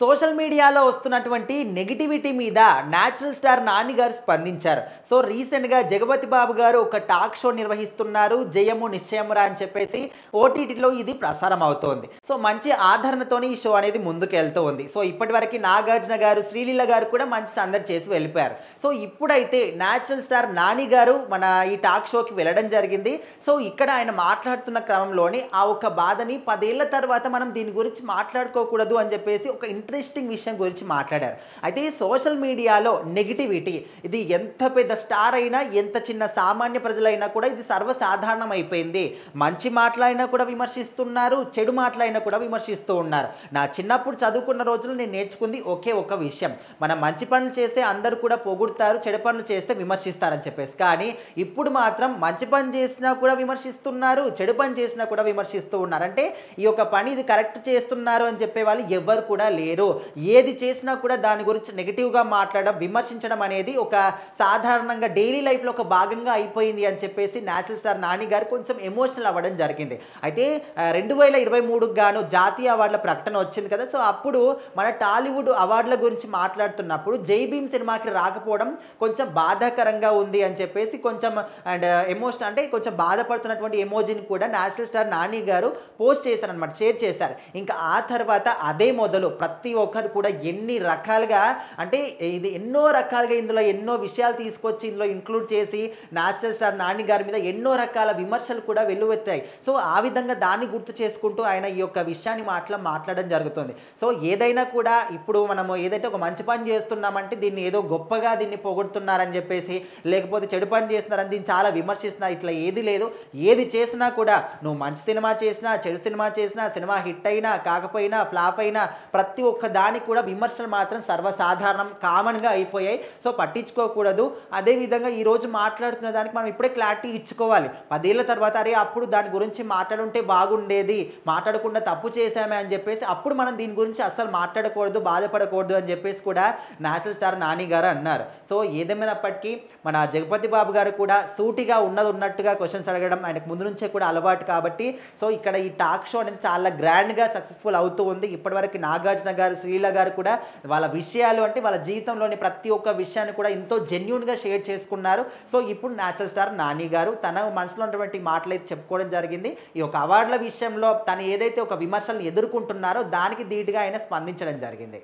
Social మీడియాలో వస్తున్నటువంటి negativity మీద నేచురల్ స్టార్ నాని గారు స్పందించారు. సో రీసెంట్‌గా జగపతి బాబు గారు ఒక టాక్ షో నిర్వహిస్తున్నారు. 'జయము నిశ్చయమురా' అని చెప్పేసి ఓటీటీలో ఇది ప్రసారం అవుతోంది. సో మంచి ఆదరణతోని ఈ షో అనేది ముందుకెళ్తూ ఉంది. సో ఇప్పటివరకు నాగార్జున గారు, శ్రీలీల గారు కూడా మంచి సందడి చేసి వెళ్ళిపోయారు. సో ఇప్పుడైతే నేచురల్ స్టార్ నాని గారు మన ఈ టాక్ షోకి వెళ్ళడం జరిగింది. సో ఇక్కడ ఆయన మాట్లాడుతున్న క్రమంలోని ఆ ఒక్క బాధని 10 ఏళ్ల తర్వాత మనం దీని గురించి మాట్లాడుకోకూడదు అని చెప్పేసి ఒక ఇంట్రెస్టింగ్ విషయం గురించి మాట్లాడారు. అయితే సోషల్ మీడియాలో నెగటివిటీ ఇది ఎంత పెద్ద స్టార్ అయినా, ఎంత చిన్న సామాన్య ప్రజలైనా కూడా ఇది సర్వసాధారణం అయిపోయింది. మంచి మాటలైనా కూడా విమర్శిస్తున్నారు, చెడు మాటలైనా కూడా విమర్శిస్తూ ఉన్నారు. నా చిన్నప్పుడు చదువుకున్న రోజుల్లో నేను నేర్చుకుంది ఒకే ఒక విషయం. మనం మంచి పనులు చేస్తే అందరూ కూడా పొగుడుతారు, చెడు పనులు చేస్తే విమర్శిస్తారని చెప్పేసి. కానీ ఇప్పుడు మాత్రం మంచి పని చేసినా కూడా విమర్శిస్తున్నారు, చెడు పని చేసినా కూడా విమర్శిస్తూ ఉన్నారు. అంటే ఈ యొక్క పని ఇది కరెక్ట్ చేస్తున్నారు అని చెప్పే వాళ్ళు ఎవ్వరు కూడా లేరు. ఏది చేసినా కూడా దాని గురించి నెగిటివ్గా మాట్లాడడం, విమర్శించడం అనేది ఒక సాధారణంగా డైలీ లైఫ్లో ఒక భాగంగా అయిపోయింది అని చెప్పేసి నేచురల్ స్టార్ నాని గారు కొంచెం ఎమోషనల్ అవ్వడం జరిగింది. అయితే 2023కు గాను జాతీయ అవార్డుల ప్రకటన వచ్చింది కదా. సో అప్పుడు మన టాలీవుడ్ అవార్డుల గురించి మాట్లాడుతున్నప్పుడు జై భీమ్ సినిమాకి రాకపోవడం కొంచెం బాధాకరంగా ఉంది అని చెప్పేసి కొంచెం అండ్ ఎమోషనల్ అంటే కొంచెం బాధపడుతున్నటువంటి ఎమోజిని కూడా నేచురల్ స్టార్ నాని గారు పోస్ట్ చేశారనమాట, షేర్ చేశారు. ఇంకా ఆ తర్వాత అదే మొదలు ప్రతి ఒక్కరు కూడా ఎన్ని రకాలుగా అంటే ఇది ఎన్నో రకాలుగా ఇందులో ఎన్నో విషయాలు తీసుకొచ్చి ఇందులో ఇంక్లూడ్ చేసి నేచురల్ స్టార్ నాని గారి మీద ఎన్నో రకాల విమర్శలు కూడా వెల్లువెత్తాయి. సో ఆ విధంగా దాన్ని గుర్తు చేసుకుంటూ ఆయన ఈ యొక్క విషయాన్ని మాట్లాడడం జరుగుతుంది. సో ఏదైనా కూడా ఇప్పుడు మనము ఏదైతే ఒక మంచి పని చేస్తున్నామంటే దీన్ని ఏదో గొప్పగా దీన్ని పొగుడుతున్నారని చెప్పేసి, లేకపోతే చెడు పని చేస్తున్నారని దీన్ని చాలా విమర్శిస్తున్నారు, ఇట్లా ఏది లేదు. ఏది చేసినా కూడా నువ్వు మంచి సినిమా చేసినా, చెడు సినిమా చేసినా, సినిమా హిట్ అయినా కాకపోయినా, ఫ్లాప్ అయినా ప్రతి ఒక్క దానికి కూడా విమర్శలు మాత్రం సర్వసాధారణం, కామన్గా అయిపోయాయి. సో పట్టించుకోకూడదు. అదేవిధంగా ఈరోజు మాట్లాడుతున్న దానికి మనం ఇప్పుడే క్లారిటీ ఇచ్చుకోవాలి. 10 ఏళ్ల తర్వాత అరే అప్పుడు దాని గురించి మాట్లాడుంటే బాగుండేది, మాట్లాడకుండా తప్పు చేశామే అని చెప్పేసి అప్పుడు మనం దీని గురించి అస్సలు మాట్లాడకూడదు, బాధపడకూడదు అని చెప్పేసి కూడా నేచురల్ స్టార్ నాని గారు అన్నారు. సో ఏదేమైనప్పటికీ మన జగపతి బాబు గారు కూడా సూటిగా ఉన్నట్టుగా క్వశ్చన్స్ అడగడం ఆయనకు ముందు నుంచే కూడా అలవాటు కాబట్టి సో ఇక్కడ ఈ టాక్ షో అనేది చాలా గ్రాండ్గా సక్సెస్ఫుల్ అవుతూ ఉంది. ఇప్పటివరకు నాగార్జున గారు, శ్రీలీల గారు కూడా వాళ్ళ విషయాలు అంటే వాళ్ళ జీవితంలోని ప్రతి ఒక్క విషయాన్ని కూడా ఎంతో జెన్యూన్గా షేర్ చేసుకున్నారు. సో ఇప్పుడు నేచురల్ స్టార్ నాని గారు తన మనసులో ఉన్నటువంటి మాటలు అయితే చెప్పుకోవడం జరిగింది. ఈ యొక్క అవార్డుల విషయంలో తను ఏదైతే ఒక విమర్శలను ఎదుర్కొంటున్నారో దానికి ధీటుగా ఆయన స్పందించడం జరిగింది.